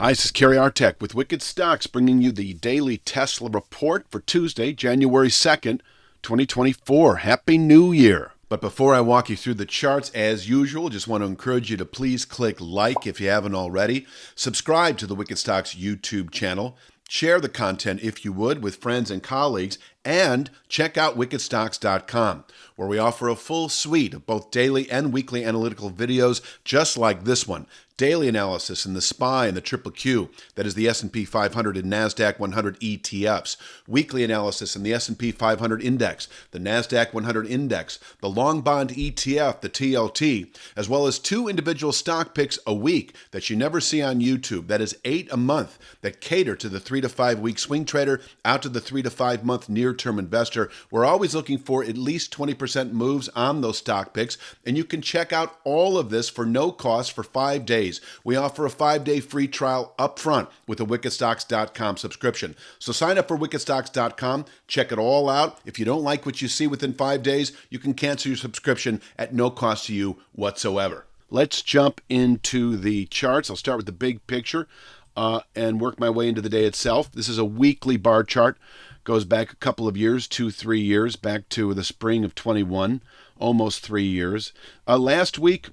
Hi, this is Kerry Artek with Wicked Stocks, bringing you the daily Tesla report for Tuesday, January 2nd, 2024. Happy New Year. But before I walk you through the charts, as usual, just want to encourage you to please click like if you haven't already. Subscribe to the Wicked Stocks YouTube channel. Share the content, if you would, with friends and colleagues, and check out wickedstocks.com, where we offer a full suite of both daily and weekly analytical videos just like this one. Daily analysis in the SPY and the Triple Q, that is the S&P 500 and NASDAQ 100 ETFs. Weekly analysis in the S&P 500 Index, the NASDAQ 100 Index, the Long Bond ETF, the TLT, as well as 2 individual stock picks a week that you never see on YouTube. That is 8 a month that cater to the 3 to 5 week swing trader out to the 3 to 5 month near-term investor. We're always looking for at least 20% moves on those stock picks, and you can check out all of this for no cost for 5 days. We offer a 5-day free trial up front with a wickedstocks.com subscription. So sign up for wickedstocks.com, check it all out. If you don't like what you see within 5 days, you can cancel your subscription at no cost to you whatsoever. Let's jump into the charts. I'll start with the big picture and work my way into the day itself. This is a weekly bar chart. Goes back a couple of years, 2-3 years, back to the spring of 21, almost 3 years. Last week,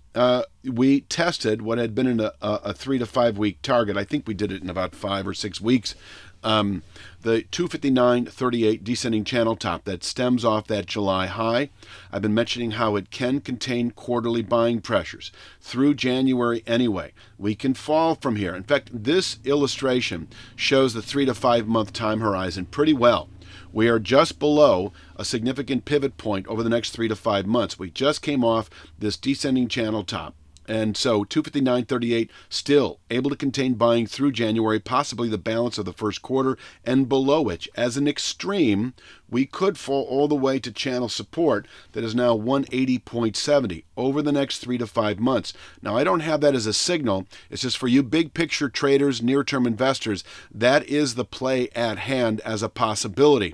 we tested what had been in a 3 to 5 week target. I think we did it in about 5 or 6 weeks. The 259.38 descending channel top that stems off that July high. I've been mentioning how it can contain quarterly buying pressures through January anyway. We can fall from here. In fact, this illustration shows the 3 to 5 month time horizon pretty well. We are just below a significant pivot point over the next 3 to 5 months. We just came off this descending channel top. And so 259.38 still able to contain buying through January, possibly the balance of the first quarter, and below which, as an extreme, we could fall all the way to channel support that is now 180.70 over the next 3 to 5 months. Now, I don't have that as a signal. It's just for you big picture traders, near-term investors, that is the play at hand as a possibility.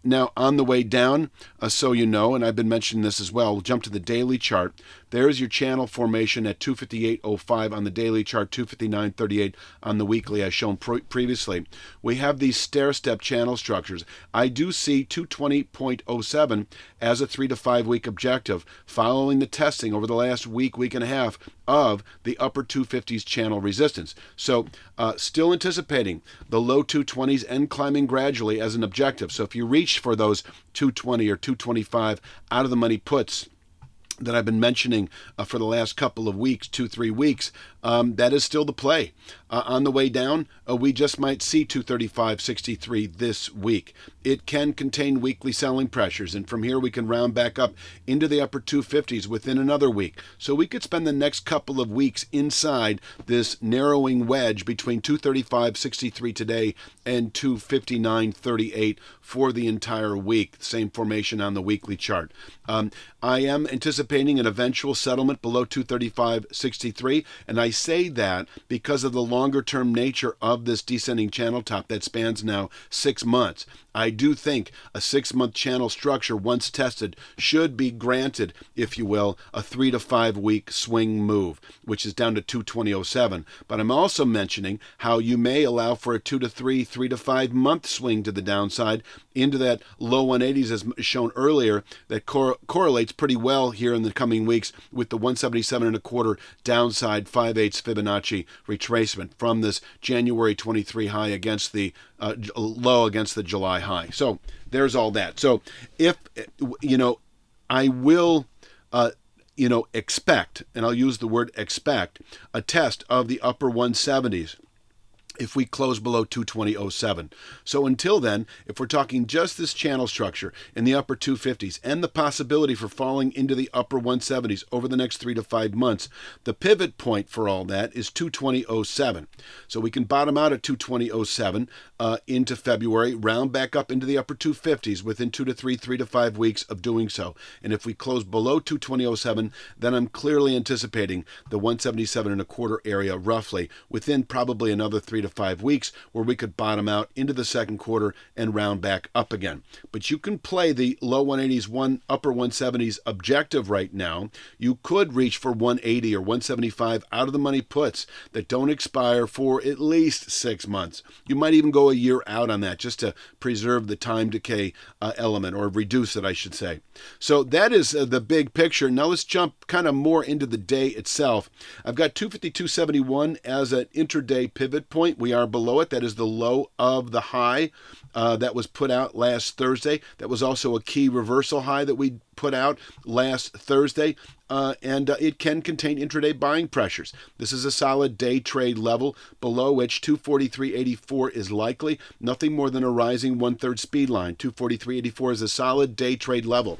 Now, on the way down, so you know, and I've been mentioning this as well, we'll jump to the daily chart. There's your channel formation at 258.05 on the daily chart, 259.38 on the weekly, as shown previously. We have these stair-step channel structures. I do see 220.07 as a 3 to 5 week objective, following the testing over the last week, week and a half of the upper 250s channel resistance. So still anticipating the low 220s and climbing gradually as an objective. So if you reach for those 220 or 225 out of the money puts that I've been mentioning for the last couple of weeks, 2-3 weeks, that is still the play. On the way down, we just might see 235.63 this week. It can contain weekly selling pressures, and from here we can round back up into the upper 250s within another week. So we could spend the next couple of weeks inside this narrowing wedge between 235.63 today and 259.38 for the entire week. Same formation on the weekly chart. I am anticipating an eventual settlement below 235.63, and I say that because of the longer-term nature of this descending channel top that spans now 6 months. I do think a 6-month channel structure, once tested, should be granted, if you will, a 3 to 5 week swing move, which is down to 220.07. But I'm also mentioning how you may allow for a 2 to 3 to 5 month swing to the downside into that low 180s, as shown earlier, that correlates pretty well here in the coming weeks with the 177.25 downside 5/8 Fibonacci retracement from this January 23 high against the low against the July high. So there's all that. So if, I will, expect, and I'll use the word expect, a test of the upper 170s if we close below 220.07. So until then, if we're talking just this channel structure in the upper 250s and the possibility for falling into the upper 170s over the next 3 to 5 months, the pivot point for all that is 220.07. So we can bottom out at 220.07 into February, round back up into the upper 250s within 2 to 3 to 5 weeks of doing so. And if we close below 220.07, then I'm clearly anticipating the 177.25 area roughly within probably another 3 to 5 weeks where we could bottom out into the second quarter and round back up again. But you can play the low 180s, upper 170s objective right now. You could reach for 180 or 175 out of the money puts that don't expire for at least 6 months. You might even go a year out on that just to preserve the time decay element, or reduce it, I should say. So that is the big picture. Now let's jump kind of more into the day itself. I've got 252.71 as an intraday pivot point. We are below it. That is the low of the high that was put out last Thursday. That was also a key reversal high that we put out last Thursday. And it can contain intraday buying pressures. This is a solid day trade level below which 243.84 is likely. Nothing more than a rising 1/3 speed line. 243.84 is a solid day trade level.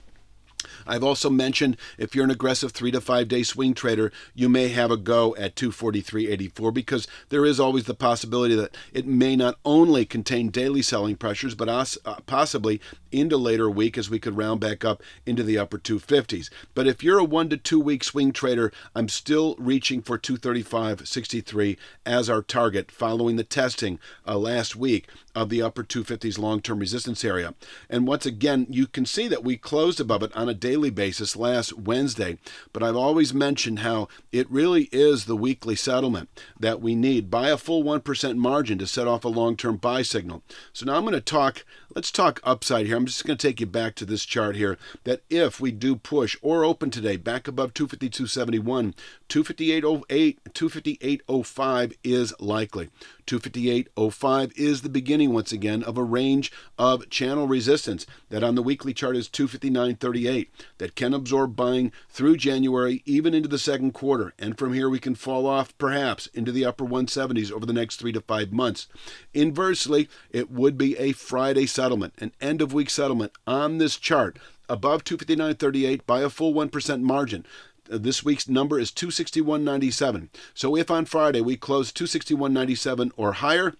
I've also mentioned if you're an aggressive 3 to 5 day swing trader, you may have a go at 243.84 because there is always the possibility that it may not only contain daily selling pressures, but possibly into later week as we could round back up into the upper 250s. But if you're a 1 to 2 week swing trader, I'm still reaching for 235.63 as our target following the testing last week of the upper 250s long-term resistance area. And once again, you can see that we closed above it on a daily basis last Wednesday, but I've always mentioned how it really is the weekly settlement that we need by a full 1% margin to set off a long-term buy signal. So now let's talk upside here. I'm just going to take you back to this chart here, that if we do push or open today back above 252.71, 258.08, 258.05 is likely. 258.05 is the beginning, once again, of a range of channel resistance that on the weekly chart is 259.38 that can absorb buying through January, even into the second quarter. And from here, we can fall off perhaps into the upper 170s over the next 3 to 5 months. Inversely, it would be a Friday settlement, an end-of-week settlement on this chart above 259.38 by a full 1% margin. This week's number is 261.97. So if on Friday we close 261.97 or higher,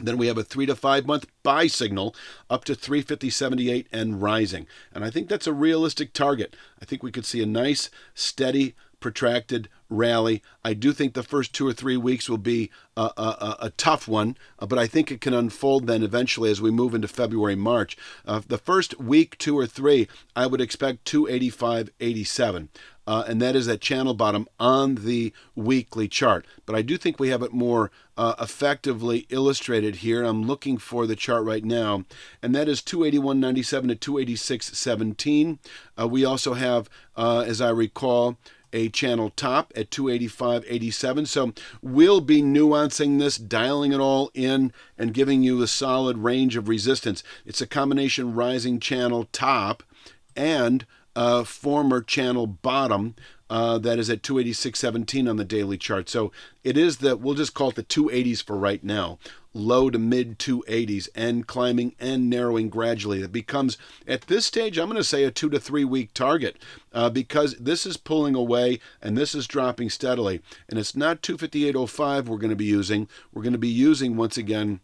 then we have a 3 to 5 month buy signal up to 350.78 and rising. And I think that's a realistic target. I think we could see a nice, steady, protracted rally. I do think the first 2 or 3 weeks will be a tough one, but I think it can unfold then eventually as we move into February, March. The first week, 2 or 3, I would expect 285.87. And that is that channel bottom on the weekly chart. But I do think we have it more effectively illustrated here. I'm looking for the chart right now, and that is 281.97 to 286.17. We also have, as I recall, a channel top at 285.87. So we'll be nuancing this, dialing it all in, and giving you a solid range of resistance. It's a combination rising channel top and former channel bottom that is at 286.17 on the daily chart. So it is we'll just call it the 280s for right now, low to mid 280s, and climbing and narrowing gradually. It becomes, at this stage, I'm going to say a 2 to 3 week target because this is pulling away and this is dropping steadily. And it's not 258.05 we're going to be using. We're going to be using, once again,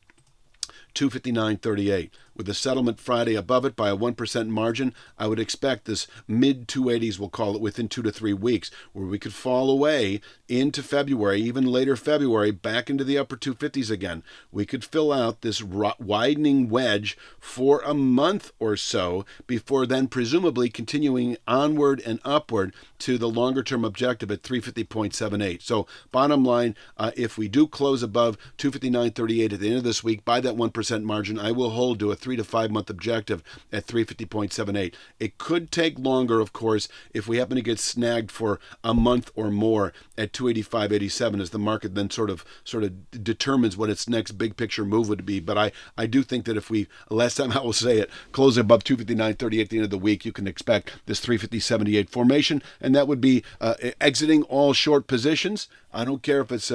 259.38. With the settlement Friday above it by a 1% margin, I would expect this mid-280s, we'll call it, within 2 to 3 weeks, where we could fall away into February, even later February, back into the upper 250s again. We could fill out this widening wedge for a month or so before then presumably continuing onward and upward to the longer-term objective at 350.78. So bottom line, if we do close above 259.38 at the end of this week by that 1% margin, I will hold to a 3 to 5 month objective at 350.78. It could take longer, of course, if we happen to get snagged for a month or more at 285.87 as the market then sort of determines what its next big picture move would be. But I do think that if we, last time I will say it, close above 259.30 at the end of the week, you can expect this 350.78 formation, and that would be exiting all short positions. I don't care if it's,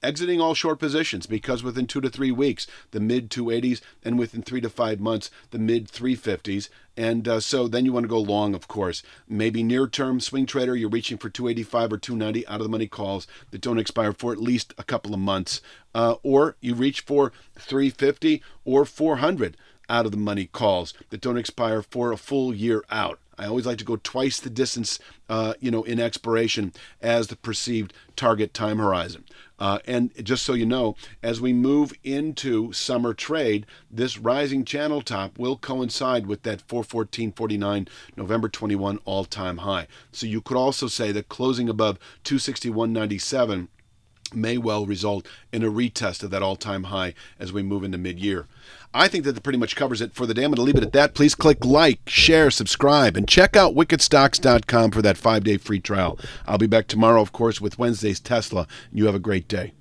exiting all short positions, because within 2 to 3 weeks, the mid 280s, and within 3 to 5 months, the mid 350s. And so then you want to go long, of course. Maybe near-term swing trader, you're reaching for 285 or 290 out of the money calls that don't expire for at least a couple of months. Or you reach for 350 or 400 out of the money calls that don't expire for a full year out. I always like to go twice the distance, in expiration as the perceived target time horizon. And just so you know, as we move into summer trade, this rising channel top will coincide with that 414.49 November 21 all-time high. So you could also say that closing above 261.97 may well result in a retest of that all-time high as we move into mid-year. I think that pretty much covers it for the day. I'm going to leave it at that. Please click like, share, subscribe, and check out wickedstocks.com for that 5-day free trial. I'll be back tomorrow, of course, with Wednesday's Tesla. You have a great day.